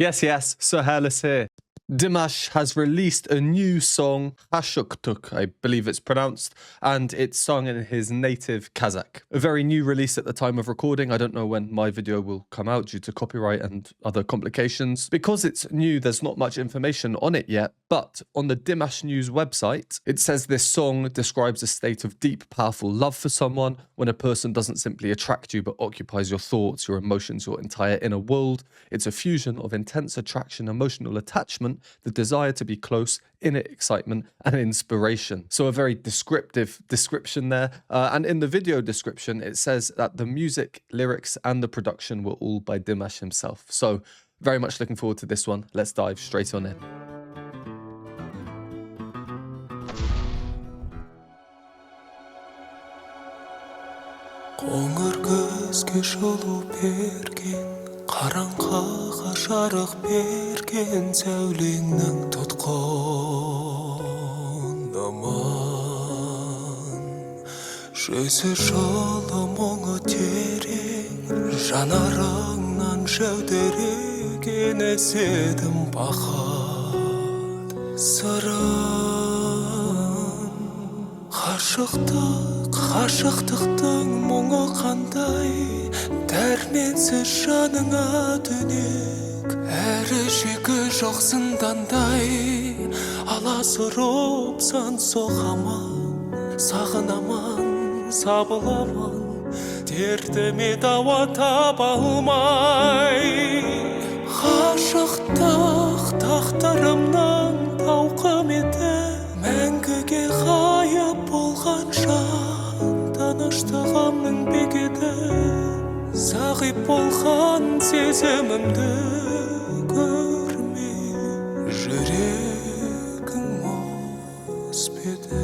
Yes, Sir Hairless here. Dimash has released a new song, Gashyqtyq, I believe it's pronounced, and it's sung in his native Kazakh. A very new release at the time of recording. I don't know when my video will come out due to copyright and other complications. Because it's new, there's not much information on it yet, but on the Dimash News website, it says this song describes a state of deep, powerful love for someone when a person doesn't simply attract you but occupies your thoughts, your emotions, your entire inner world. It's a fusion of intense attraction, emotional attachment, the desire to be close, inner excitement, and inspiration. So a very descriptive description there. And in the video description, it says that the music, lyrics, and the production were all by Dimash himself. So very much looking forward to this one. Let's dive straight on in. Қараңғыға жарық берген сәулеңнің тұтқын аман жүзі жылы мұңы терең жанарыңнан жәудіреген іздедім бақыт сырын ғашықтықтың мұңы қандай дәрменсіз жаныңа түнек әрі шегі жоқ зындандай аласұрыпсан соғамын сағынамын сабыламын дертіме дауа таба алмай ғашықтық тағдырымның тауқыметі мәңгіге ғайып болған жан тыныштығымның бекеті Зағип болған сезімімді көрмей жүрегің мұз беді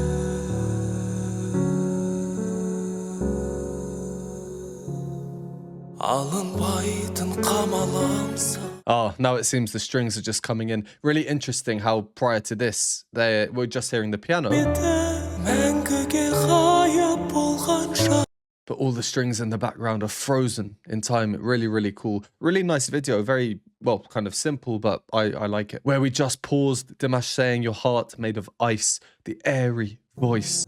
алынбайтын қамаламсың. Now it seems the strings are just coming in. Really interesting how prior to this, they were just hearing the piano. мәңгіге ғайып болған жан But all the strings in the background are frozen in time. Really cool. Really nice video. Very, well, kind of simple, but I like it. Where we just paused Dimash saying your heart made of ice, the airy voice.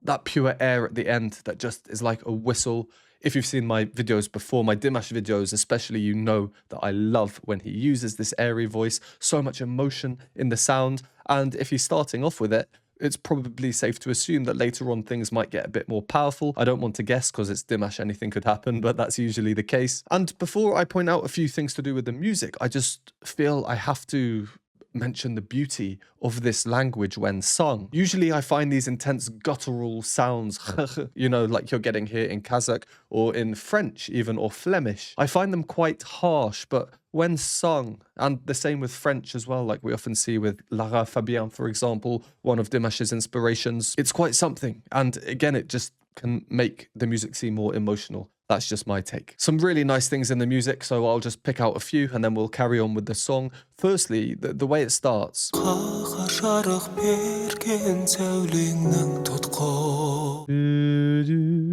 That pure air at the end that just is like a whistle. If you've seen my videos before, my Dimash videos especially, you know that I love when he uses this airy voice. So much emotion in the sound. And if he's starting off with it, it's probably safe to assume that later on things might get a bit more powerful. I don't want to guess because it's Dimash, anything could happen, but that's usually the case. And before I point out a few things to do with the music, I just feel I have to mention the beauty of this language when sung. Usually I find these intense guttural sounds, you know, like you're getting here in Kazakh or in French even, or Flemish. I find them quite harsh, but when sung, and the same with French as well, like we often see with Lara Fabian, for example, one of Dimash's inspirations, it's quite something. And again, it just can make the music seem more emotional. That's just my take. Some really nice things in the music, so I'll just pick out a few and then we'll carry on with the song. Firstly, the way it starts.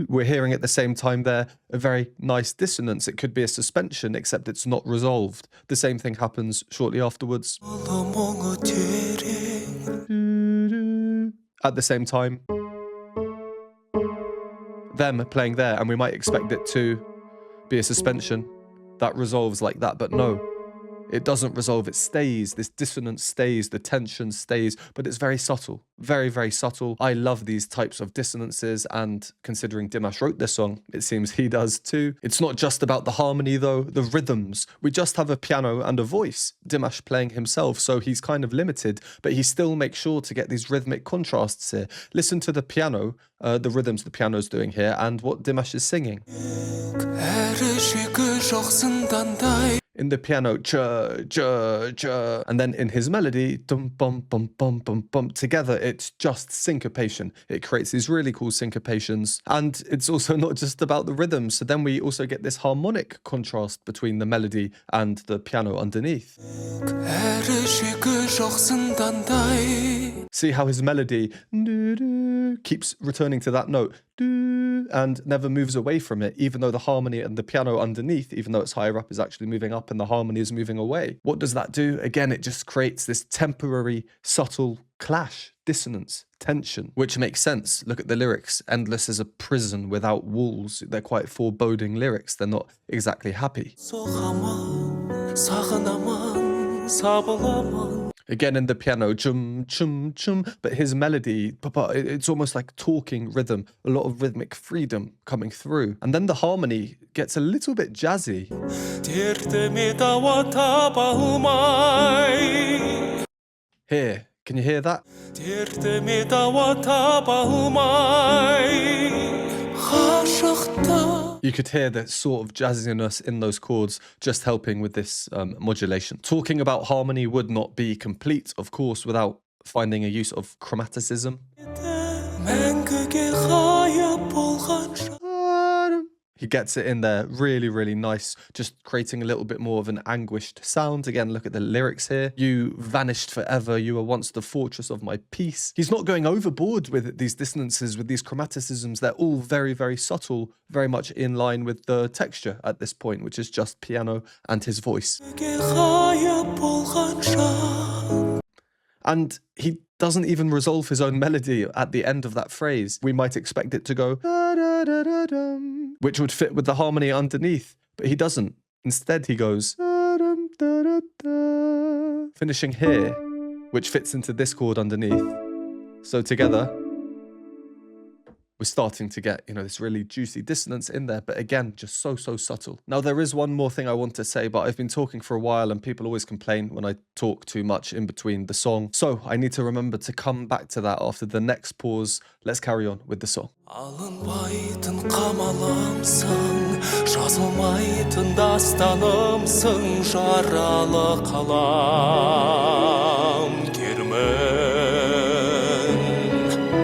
We're hearing at the same time there a very nice dissonance. It could be a suspension, except it's not resolved. The same thing happens shortly afterwards. At the same time. Them playing there, and we might expect it to be a suspension that resolves like that, but no, it doesn't resolve. It stays. This dissonance stays, the tension stays, but it's very subtle, very subtle. I love these types of dissonances, and considering Dimash wrote this song, it seems he does too. It's not just about the harmony though, the rhythms. We just have a piano and a voice, Dimash playing himself, so he's kind of limited, but he still makes sure to get these rhythmic contrasts here. Listen to the piano, the rhythms the piano's doing here, and what Dimash is singing. In the piano, and then in his melody, dum bum bum bum bum bum. Together, it's just syncopation. It creates these really cool syncopations, and it's also not just about the rhythm. So then we also get this harmonic contrast between the melody and the piano underneath. See how his melody keeps returning to that note and never moves away from it, even though the harmony and the piano underneath, even though it's higher up, is actually moving up and the harmony is moving away. What does that do? Again, it just creates this temporary, subtle clash, dissonance, tension, which makes sense. Look at the lyrics. Endless is a prison without walls. They're quite foreboding lyrics. They're not exactly happy. Again in the piano, chum, chum, chum, but his melody, it's almost like talking rhythm, a lot of rhythmic freedom coming through. And then the harmony gets a little bit jazzy. Here, can you hear that? You could hear the sort of jazziness in those chords just helping with this modulation. Talking about harmony would not be complete, of course, without finding a use of chromaticism. He gets it in there really, really nice, just creating a little bit more of an anguished sound. Again, look at the lyrics here. You vanished forever. You were once the fortress of my peace. He's not going overboard with these dissonances, with these chromaticisms. They're all very, very subtle, very much in line with the texture at this point, which is just piano and his voice. And he doesn't even resolve his own melody at the end of that phrase. We might expect it to go, which would fit with the harmony underneath, but he doesn't. Instead, he goes, finishing here, which fits into this chord underneath. So together, we're starting to get, this really juicy dissonance in there, but again, just so subtle. Now, there is one more thing I want to say, but I've been talking for a while and people always complain when I talk too much in between the song. So I need to remember to come back to that after the next pause. Let's carry on with the song. Alınбайтын қамалымсың, жазылмайтын дастанымсың, жаралы қалам кермін.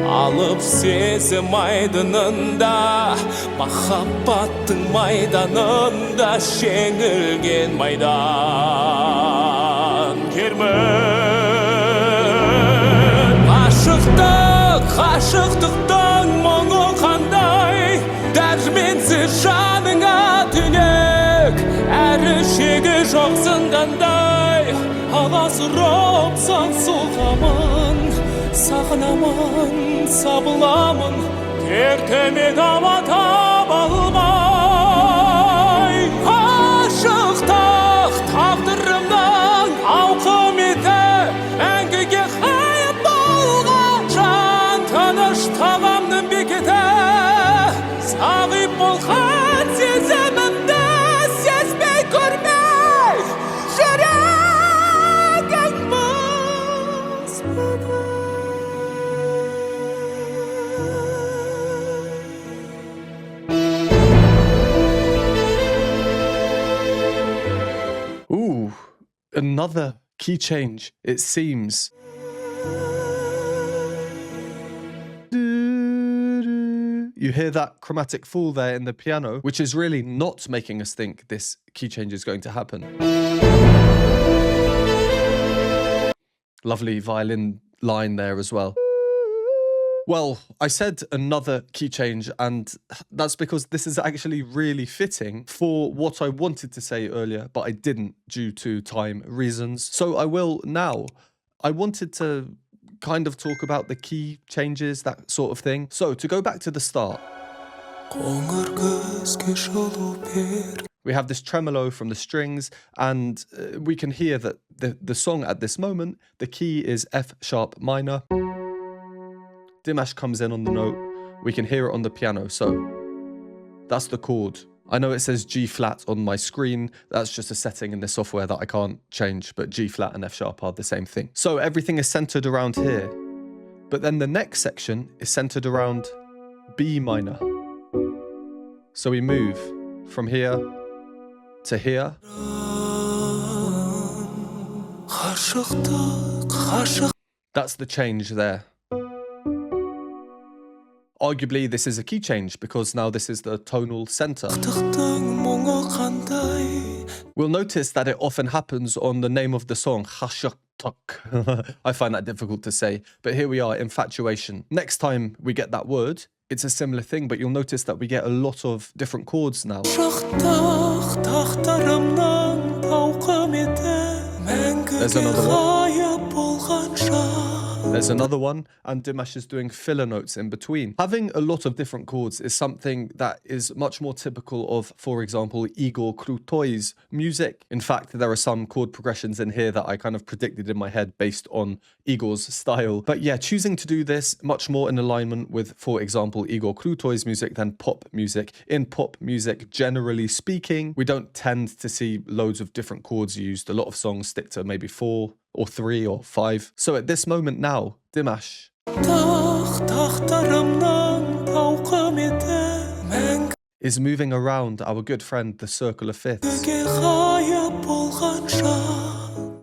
Алып сезім айдынында, махаббаттың майданында, жеңілген майдан кермін. Ғашықтықтың мұңы қандай, дәрменсіз жаныңа түнек, әрі шегі жоқсың қандай, аласұрыпсың соғамын, сағынамын, сабыламын, кертеме дама таба алмай. Ғашықтық тағдырымның ауқыметі, мәңгіге ғайып болған жан, тыныш табамның бекеті, сағып болған сезімімді сезбей көрмей, жүрегің мұз бітіп. Ooh, another key change, it seems. You hear that chromatic fall there in the piano, which is really not making us think this key change is going to happen. Lovely violin line there as well. Well, I said another key change, and that's because this is actually really fitting for what I wanted to say earlier, but I didn't due to time reasons. So I will now. I wanted to kind of talk about the key changes, that sort of thing. So to go back to the start, we have this tremolo from the strings, and we can hear that the song at this moment, the key is F sharp minor. Dimash comes in on the note. We can hear it on the piano. So that's the chord. I know it says G flat on my screen. That's just a setting in the software that I can't change, but G flat and F sharp are the same thing. So everything is centered around here. But then the next section is centered around B minor. So we move from here to here. That's the change there. Arguably, this is a key change because now this is the tonal center. We'll notice that it often happens on the name of the song, Gashyqtyq. I find that difficult to say, but here we are, infatuation. Next time we get that word, it's a similar thing, but you'll notice that we get a lot of different chords now. There's another one. There's another one, and Dimash is doing filler notes in between. Having a lot of different chords is something that is much more typical of, for example, Igor Krutoy's music. In fact, there are some chord progressions in here that I kind of predicted in my head based on Igor's style. But yeah, choosing to do this much more in alignment with, for example, Igor Krutoy's music than pop music. In pop music, generally speaking, we don't tend to see loads of different chords used. A lot of songs stick to maybe 4 or 3 or 5. So at this moment now, Dimash is moving around our good friend, the circle of fifths.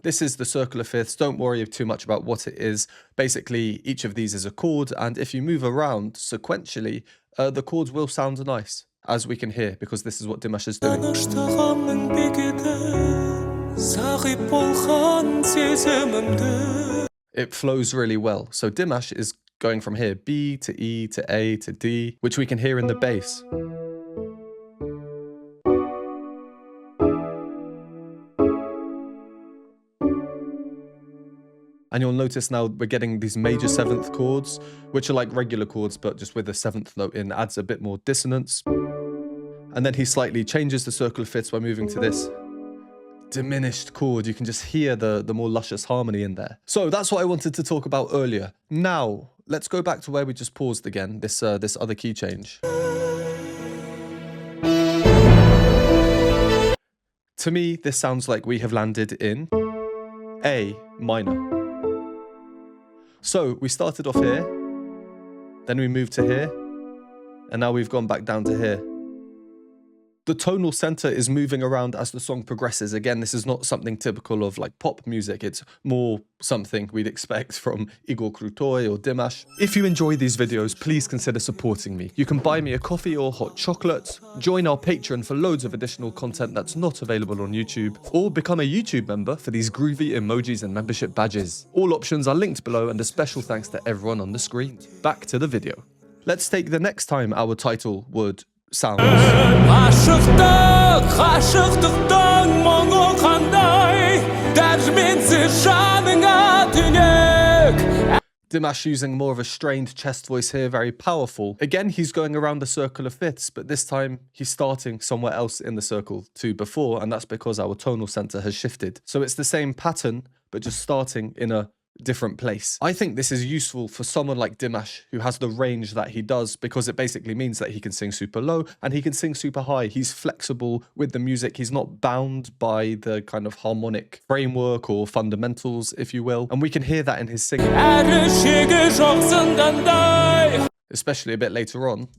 This is the circle of fifths. Don't worry too much about what it is. Basically, each of these is a chord, and if you move around sequentially, the chords will sound nice, as we can hear, because this is what Dimash is doing. It flows really well. So Dimash is going from here, B to E to A to D, which we can hear in the bass. And you'll notice now we're getting these major 7th chords, which are like regular chords, but just with a 7th note in, adds a bit more dissonance. And then he slightly changes the circle of fifths by moving to this diminished chord. You can just hear the more luscious harmony in there. So that's what I wanted to talk about earlier. Now, let's go back to where we just paused again, this other key change. To me, this sounds like we have landed in A minor. So we started off here, then we moved to here, and now we've gone back down to here. The tonal center is moving around as the song progresses. Again, this is not something typical of like pop music. It's more something we'd expect from Igor Krutoy or Dimash. If you enjoy these videos, please consider supporting me. You can buy me a coffee or hot chocolate, join our Patreon for loads of additional content that's not available on YouTube, or become a YouTube member for these groovy emojis and membership badges. All options are linked below, and a special thanks to everyone on the screen. Back to the video. Let's take the next time our title would sound. Dimash using more of a strained chest voice here, very powerful. Again, he's going around the circle of fifths, but this time he's starting somewhere else in the circle to before, and that's because our tonal center has shifted. So it's the same pattern, but just starting in a different place. I think this is useful for someone like Dimash who has the range that he does, because it basically means that he can sing super low and he can sing super high. He's flexible with the music. He's not bound by the kind of harmonic framework or fundamentals, if you will. And we can hear that in his singing, especially a bit later on.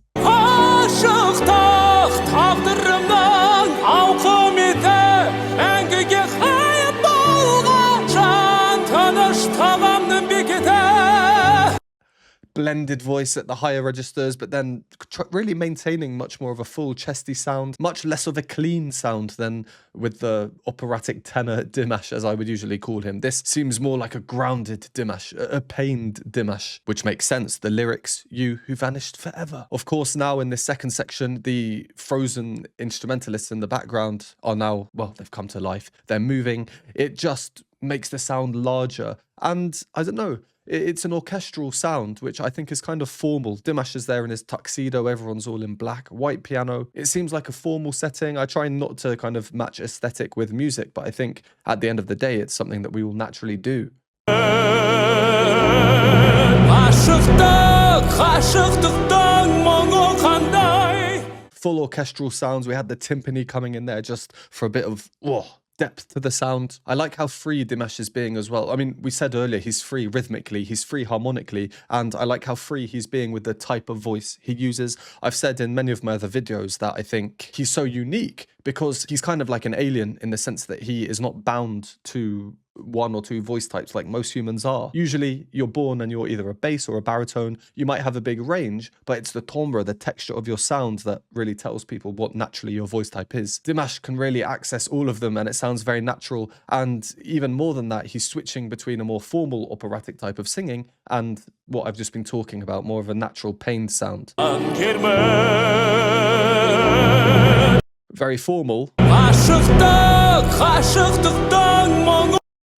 Blended voice at the higher registers, but then really maintaining much more of a full chesty sound, much less of a clean sound than with the operatic tenor Dimash, as I would usually call him. This seems more like a grounded Dimash, a pained Dimash, which makes sense. The lyrics, "You who vanished forever." Of course, now in this second section, the frozen instrumentalists in the background are now, well, they've come to life. They're moving. It just makes the sound larger. And I don't know, it's an orchestral sound, which I think is kind of formal. Dimash is there in his tuxedo, everyone's all in black, white piano. It seems like a formal setting. I try not to kind of match aesthetic with music, but I think at the end of the day, it's something that we will naturally do. Full orchestral sounds. We had the timpani coming in there just for a bit of depth to the sound. I like how free Dimash is being as well. I mean, we said earlier, he's free rhythmically, he's free harmonically, and I like how free he's being with the type of voice he uses. I've said in many of my other videos that I think he's so unique because he's kind of like an alien in the sense that he is not bound to one or two voice types like most humans are. Usually you're born and you're either a bass or a baritone. You might have a big range, but it's the timbre, the texture of your sound that really tells people what naturally your voice type is. Dimash can really access all of them and it sounds very natural. And even more than that, he's switching between a more formal operatic type of singing and what I've just been talking about, more of a natural pained sound. Very formal.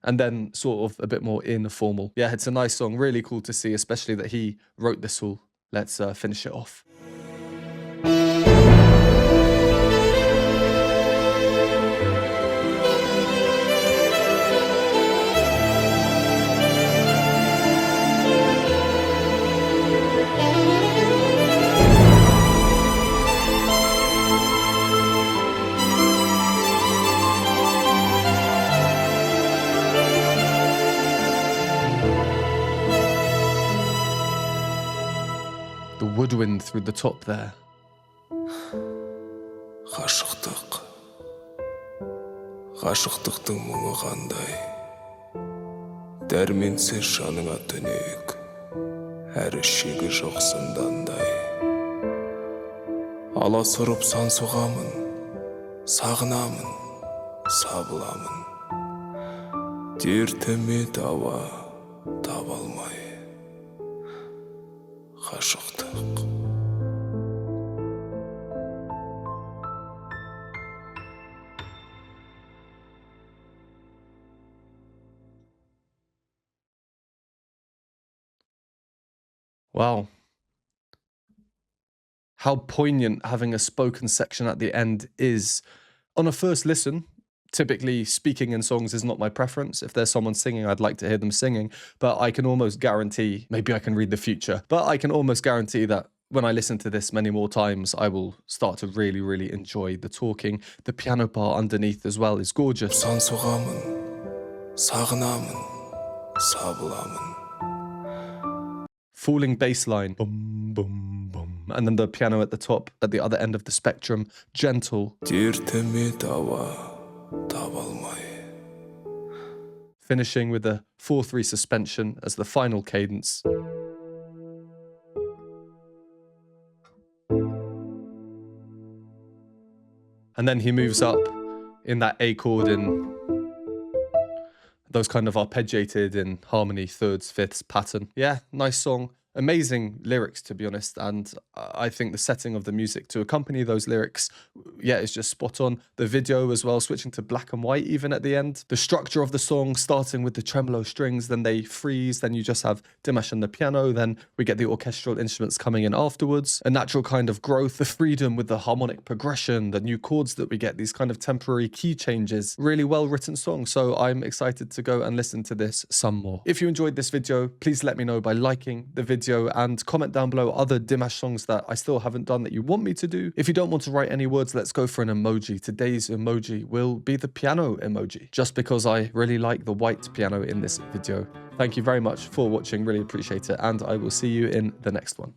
And then sort of a bit more informal. Yeah, it's a nice song. Really cool to see, especially that he wrote this all. Let's finish it off. The woodwind through the top there. Gashyqtyq. Gashyqtyqтың мұңы қандай. Дәрменсіз жаныңа түнек. Әрі шегі жоқ зындандай. Аласұрып сан соғамын. Сағынамын. Сабыламын. Дертіме дауа таба алмай. Gashyqtyq. Wow. How poignant having a spoken section at the end is. On a first listen, typically speaking in songs is not my preference. If there's someone singing, I'd like to hear them singing, but I can almost guarantee, maybe I can read the future, but I can almost guarantee that when I listen to this many more times, I will start to really, really enjoy the talking. The piano part underneath as well is gorgeous. Сан соғамын, сағынамын, сабыламын. Falling bass line, boom, boom, boom. And then the piano at the top, at the other end of the spectrum, gentle. Дертіме дауа таба алмай. Finishing with the 4/3 suspension as the final cadence. And then he moves up in that A chord in those kind of arpeggiated in harmony, thirds, fifths pattern. Yeah, nice song. Amazing lyrics, to be honest, and I think the setting of the music to accompany those lyrics, yeah, is just spot on. The video as well, switching to black and white even at the end. The structure of the song, starting with the tremolo strings, then they freeze, then you just have Dimash and the piano, then we get the orchestral instruments coming in afterwards. A natural kind of growth, the freedom with the harmonic progression, the new chords that we get, these kind of temporary key changes. Really well-written song, so I'm excited to go and listen to this some more. If you enjoyed this video, please let me know by liking the video and comment down below other Dimash songs that I still haven't done that you want me to do. If you don't want to write any words, let's go for an emoji. Today's emoji will be the piano emoji, just because I really like the white piano in this video. Thank you very much for watching, really appreciate it, and I will see you in the next one.